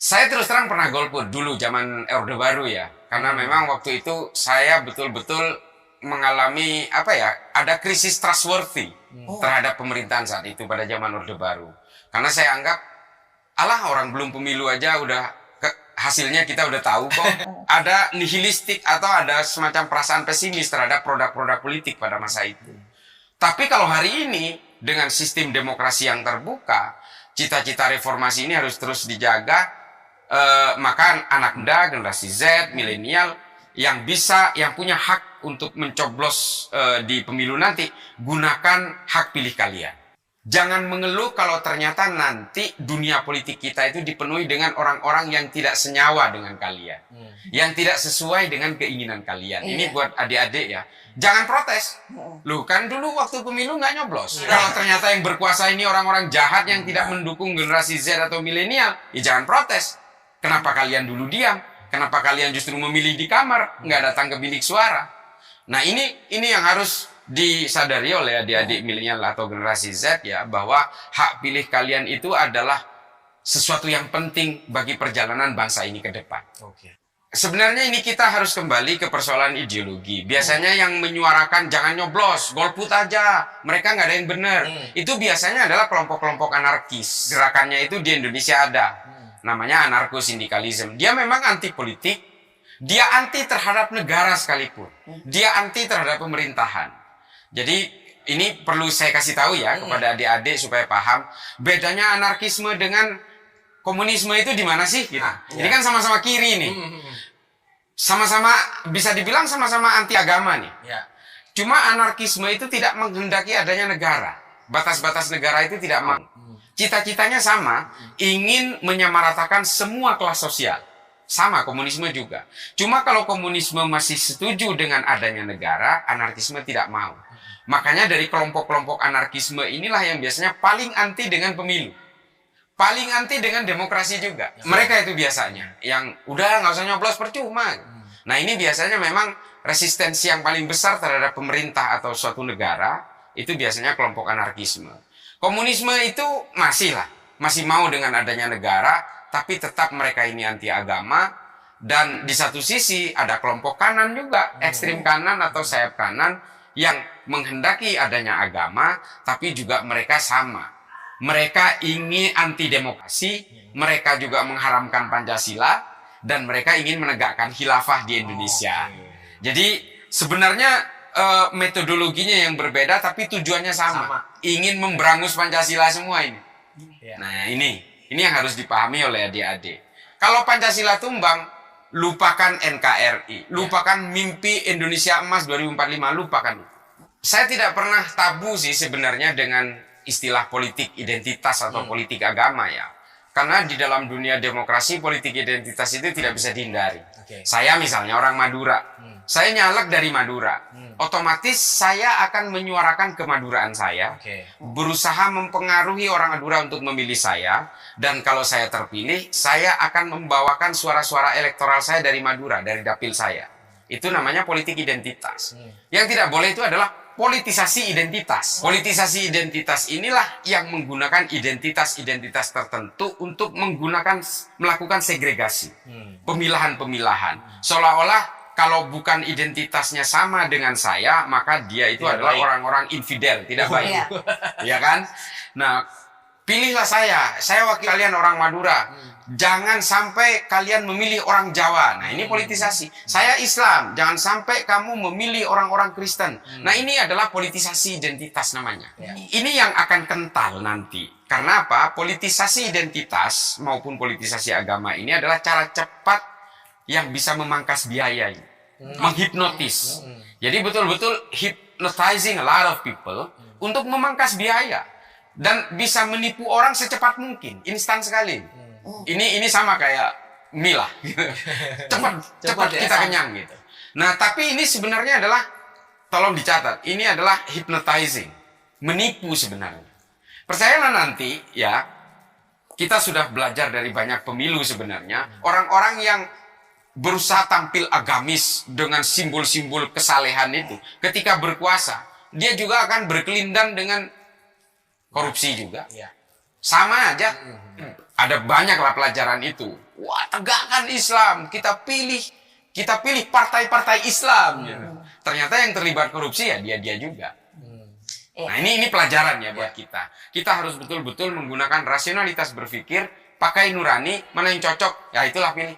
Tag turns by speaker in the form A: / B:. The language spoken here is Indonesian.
A: Saya terus terang pernah golput dulu zaman Orde Baru ya. Karena memang waktu itu saya betul-betul mengalami ada krisis trustworthy terhadap pemerintahan saat itu pada zaman Orde Baru. Karena saya anggap, alah orang belum pemilu aja udah hasilnya kita udah tahu kok. Ada nihilistik atau ada semacam perasaan pesimis terhadap produk-produk politik pada masa itu. Tapi kalau hari ini dengan sistem demokrasi yang terbuka, cita-cita reformasi ini harus terus dijaga. Maka anak muda, generasi Z, milenial yang punya hak untuk mencoblos di pemilu nanti, gunakan hak pilih kalian. Jangan mengeluh kalau ternyata nanti dunia politik kita itu dipenuhi dengan orang-orang yang tidak senyawa dengan kalian, yang tidak sesuai dengan keinginan kalian. Ini buat adik-adik ya. Jangan protes. Loh, kan dulu waktu pemilu nggak nyoblos. Kalau ternyata yang berkuasa ini orang-orang jahat yang tidak mendukung generasi Z atau milenial, ya jangan protes. Kenapa kalian dulu diam? Kenapa kalian justru memilih di kamar, nggak datang ke bilik suara? Nah ini yang harus disadari oleh adik-adik milenial atau generasi Z ya, bahwa hak pilih kalian itu adalah sesuatu yang penting bagi perjalanan bangsa ini ke depan. Sebenarnya ini kita harus kembali ke persoalan ideologi. Biasanya yang menyuarakan jangan nyoblos, golput aja, mereka nggak ada yang benar. Itu biasanya adalah kelompok-kelompok anarkis. Gerakannya itu di Indonesia ada. Namanya anarko-sindikalisme. Dia memang anti politik, dia anti terhadap negara sekalipun. Dia anti terhadap pemerintahan. Jadi ini perlu saya kasih tahu ya kepada adik-adik supaya paham. Bedanya anarkisme dengan komunisme itu di mana sih? Gitu. Ini kan sama-sama kiri nih. Sama-sama bisa dibilang sama-sama anti agama nih. Cuma anarkisme itu tidak menghendaki adanya negara. Batas-batas negara itu tidak mau. Cita-citanya sama, ingin menyamaratakan semua kelas sosial. Sama, komunisme juga. Cuma kalau komunisme masih setuju dengan adanya negara, anarkisme tidak mau. Makanya dari kelompok-kelompok anarkisme inilah yang biasanya paling anti dengan pemilu. Paling anti dengan demokrasi juga. Mereka itu biasanya, yang udah nggak usah nyoblos percuma. Nah ini biasanya memang resistensi yang paling besar terhadap pemerintah atau suatu negara, itu biasanya kelompok anarkisme. Komunisme itu masih mau dengan adanya negara, tapi tetap mereka ini anti agama. Dan di satu sisi ada kelompok kanan juga, ekstrim kanan atau sayap kanan, yang menghendaki adanya agama, tapi juga mereka sama. Mereka ingin anti demokrasi, mereka juga mengharamkan Pancasila, dan mereka ingin menegakkan khilafah di Indonesia. Jadi sebenarnya metodologinya yang berbeda tapi tujuannya sama. Ingin memberangus Pancasila semua ini. Nah ini yang harus dipahami oleh adik-adik. Kalau Pancasila tumbang, lupakan NKRI, lupakan mimpi Indonesia Emas 2045, lupakan. Saya tidak pernah tabu sih sebenarnya dengan istilah politik identitas atau politik agama ya. Karena di dalam dunia demokrasi, politik identitas itu tidak bisa dihindari. Saya misalnya orang Madura. Saya nyalek dari Madura. Otomatis saya akan menyuarakan kemaduraan saya. Berusaha mempengaruhi orang Madura untuk memilih saya. Dan kalau saya terpilih, saya akan membawakan suara-suara elektoral saya dari Madura, dari dapil saya. Itu namanya politik identitas. Yang tidak boleh itu adalah politisasi identitas. Politisasi identitas inilah yang menggunakan identitas-identitas tertentu untuk melakukan segregasi. Pemilahan-pemilahan. Seolah-olah kalau bukan identitasnya sama dengan saya, maka dia itu adalah orang-orang infidel, tidak baik. Ya kan? Nah, pilihlah saya wakil kalian orang Madura. Jangan sampai kalian memilih orang Jawa. Nah ini politisasi. Saya Islam, jangan sampai kamu memilih orang-orang Kristen. Nah ini adalah politisasi identitas namanya. Ini yang akan kental nanti. Karena apa? Politisasi identitas maupun politisasi agama ini adalah cara cepat yang bisa memangkas biaya ini. Menghipnotis. Jadi betul-betul hypnotizing a lot of people untuk memangkas biaya. Dan bisa menipu orang secepat mungkin, instan sekali. Ini sama kayak mie lah. Cepat kita kenyang gitu. Nah, tapi ini sebenarnya adalah, tolong dicatat, ini adalah hypnotizing, menipu sebenarnya. Percayalah nanti ya, kita sudah belajar dari banyak pemilu sebenarnya, orang-orang yang berusaha tampil agamis dengan simbol-simbol kesalehan itu, ketika berkuasa, dia juga akan berkelindan dengan korupsi juga. Sama aja. Ada banyaklah pelajaran itu. wah tegakkan Islam, kita pilih partai-partai Islam. Gitu. Ternyata yang terlibat korupsi ya dia juga. Nah ini pelajaran ya buat kita. Kita harus betul-betul menggunakan rasionalitas berpikir, pakai nurani, mana yang cocok, ya itulah pilih.